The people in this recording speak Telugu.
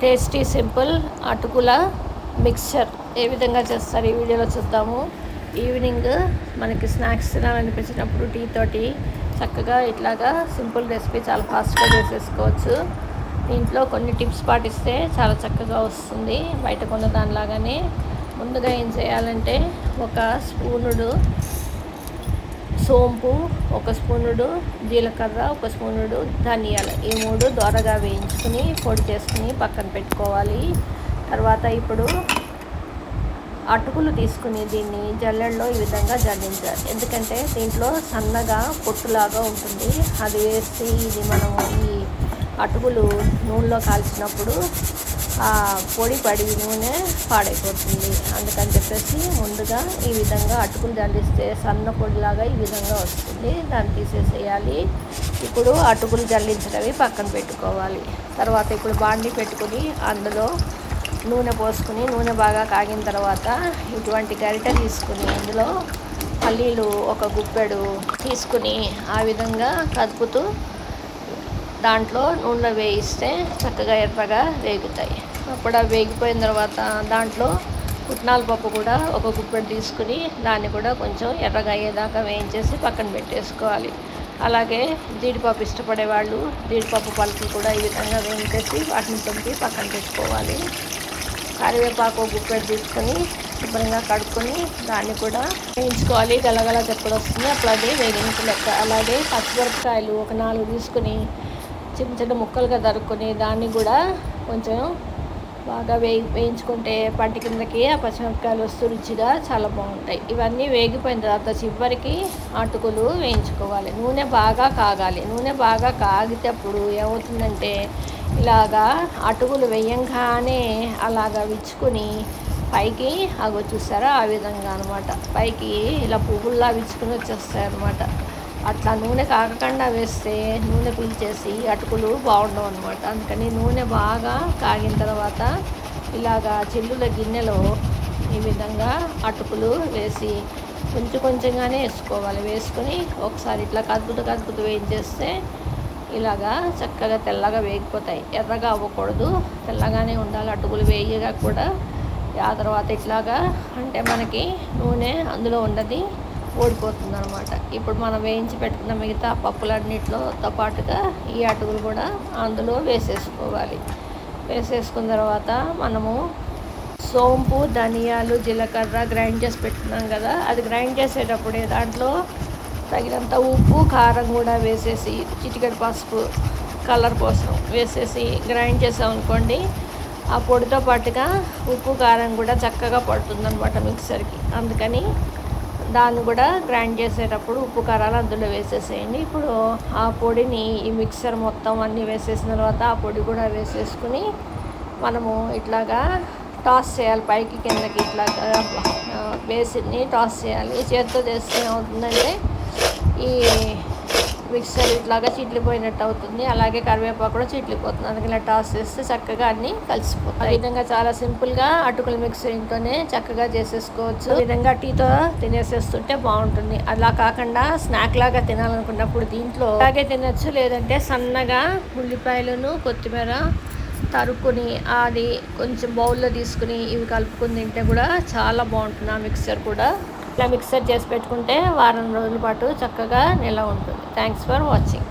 టేస్టీ సింపుల్ అటుకుల మిక్చర్ ఏ విధంగా చేస్తారు ఈ వీడియోలో చూద్దాము. ఈవినింగ్ మనకి స్నాక్స్ తినాలనిపించినప్పుడు టీ తోటి చక్కగా ఇట్లాగా సింపుల్ రెసిపీ చాలా ఫాస్ట్గా చేసేసుకోవచ్చు. దీంట్లో కొన్ని టిప్స్ పాటిస్తే చాలా చక్కగా వస్తుంది బయట కొన్న దానిలాగానే. ముందుగా ఏం చేయాలంటే ఒక స్పూనుడు సోంపు, ఒక స్పూనుడు జీలకర్ర, ఒక స్పూనుడు ధనియాలు, ఈ మూడు దోరగా వేయించుకుని పొడి చేసుకుని పక్కన పెట్టుకోవాలి. తర్వాత ఇప్పుడు అటుకులు తీసుకుని దీన్ని జల్లెడలో ఈ విధంగా జల్లించాలి. ఎందుకంటే దీంట్లో సన్నగా పొట్టులాగా ఉంటుంది. అది వేసి ఇది మనము ఈ అటుకులు నూనెలో కాల్చినప్పుడు ఆ పొడి పడి నూనె పాడైపోతుంది. అందుకని చెప్పేసి ముందుగా ఈ విధంగా అటుకులు జల్లిస్తే సన్న పొడిలాగా ఈ విధంగా వస్తుంది. దాన్ని తీసేసేయాలి. ఇప్పుడు అటుకులు జల్లించినవి పక్కన పెట్టుకోవాలి. తర్వాత ఇప్పుడు బాండీ పెట్టుకుని అందులో నూనె పోసుకుని నూనె బాగా కాగిన తర్వాత ఇటువంటి గరిటె తీసుకుని ఇందులో పల్లీలు ఒక గుప్పెడు తీసుకుని ఆ విధంగా కదుపుతూ దాంట్లో నూనెలో వేయిస్తే చక్కగా ఎర్రగా వేగుతాయి. అప్పుడు అవి వేగిపోయిన తర్వాత దాంట్లో పుట్నాల పప్పు కూడా ఒక గుప్పెడు తీసుకుని దాన్ని కూడా కొంచెం ఎర్రగా అయ్యేదాకా వేయించేసి పక్కన పెట్టేసుకోవాలి. అలాగే జీడిపప్పు ఇష్టపడే వాళ్ళు జీడిపప్పు పలుకులు కూడా ఈ విధంగా వేయించేసి వాటిని తుంపి పక్కన పెట్టుకోవాలి. కరివేపాకు గుప్పెడు తీసుకొని శుభ్రంగా కడుక్కొని దాన్ని కూడా వేయించుకోవాలి. గలగల చెప్పుడు వస్తుంది, అప్పుడు అది వేగించి లెక్క. అలాగే పచ్చిమిరపకాయలు ఒక 4 తీసుకుని చిన్న చిన్న ముక్కలుగా తరుక్కొని దాన్ని కూడా కొంచెం బాగా వేయించుకుంటే పంటి కిందకి ఆ పచ్చిమిరపకాయలు వస్తూ రుచిగా చాలా బాగుంటాయి. ఇవన్నీ వేగిపోయిన తర్వాత చివరికి అటుకులు వేయించుకోవాలి. నూనె బాగా కాగాలి. నూనె బాగా కాగితేప్పుడు ఏమవుతుందంటే ఇలాగా అటుకులు వేయంగానే అలాగా విచ్చుకుని పైకి అగో చూసారా ఆ విధంగా అనమాట. పైకి ఇలా పువ్వుల్లా విచ్చుకుని వచ్చేస్తాయి అనమాట. అట్లా నూనె కాగకుండా వేస్తే నూనె పీల్చేసి అటుకులు బాగుండవు అనమాట. అందుకని నూనె బాగా కాగిన తర్వాత ఇలాగా చిల్లుల గిన్నెలో ఈ విధంగా అటుకులు వేసి కొంచెం కొంచెంగానే వేసుకోవాలి. వేసుకొని ఒకసారి ఇట్లా కదుపుతూ వేయించేస్తే ఇలాగా చక్కగా తెల్లగా వేగిపోతాయి. ఎర్రగా అవ్వకూడదు, తెల్లగానే ఉండాలి అటుకులు వేయగా కూడా. ఆ తర్వాత ఇట్లాగా అంటే మనకి నూనె అందులో ఉండదు, ఓడిపోతుంది అనమాట. ఇప్పుడు మనం వేయించి పెట్టుకున్న మిగతా పప్పులన్నిటితో పాటుగా ఈ అటుకులు కూడా అందులో వేసేసుకోవాలి. వేసేసుకున్న తర్వాత మనము సోంపు, ధనియాలు, జీలకర్ర గ్రైండ్ చేసి పెట్టుకున్నాం కదా, అది గ్రైండ్ చేసేటప్పుడే దాంట్లో తగినంత ఉప్పు, కారం కూడా వేసేసి చిటికెడు పసుపు కలర్ కోసం వేసేసి గ్రైండ్ చేసాం అనుకోండి, ఆ పొడితో పాటుగా ఉప్పు కారం కూడా చక్కగా పడుతుంది అనమాట మిక్సర్కి. అందుకని దాన్ని కూడా గ్రైండ్ చేసేటప్పుడు ఉప్పు కారాలు అందులో వేసేసేయండి. ఇప్పుడు ఆ పొడిని ఈ మిక్సర్ మొత్తం అన్నీ వేసేసిన తర్వాత ఆ పొడి కూడా వేసేసుకుని మనము ఇట్లాగా టాస్ చేయాలి. పైకి కిందకి ఇట్లాగా బేసిన్ని టాస్ చేయాలి. చేతితో చేస్తే ఏమవుతుందంటే ఈ మిక్సర్ ఇట్లాగా చిట్లిపోయినట్టు అవుతుంది. అలాగే కరివేపాకు కూడా చిట్లిపోతుంది. అందుకని ఇలా టాస్ చేస్తే చక్కగా అన్నీ కలిసిపోతాయి. ఈ విధంగా చాలా సింపుల్గా అటుకుల మిక్సర్ ఇంట్లోనే చక్కగా చేసేసుకోవచ్చు. ఈ విధంగా టీతో తినేసేస్తుంటే బాగుంటుంది. అలా కాకుండా స్నాక్ లాగా తినాలనుకున్నప్పుడు దీంట్లో అలాగే తినచ్చు. లేదంటే సన్నగా ఉల్లిపాయలను కొత్తిమీర తరుక్కుని అది కొంచెం బౌల్లో తీసుకుని ఇవి కలుపుకుని తింటే కూడా చాలా బాగుంటుంది. ఆ మిక్సర్ కూడా ఇలా మిక్సర్ చేసి పెట్టుకుంటే వారం రోజుల పాటు చక్కగా నిల్వ ఉంటుంది. Thanks for watching.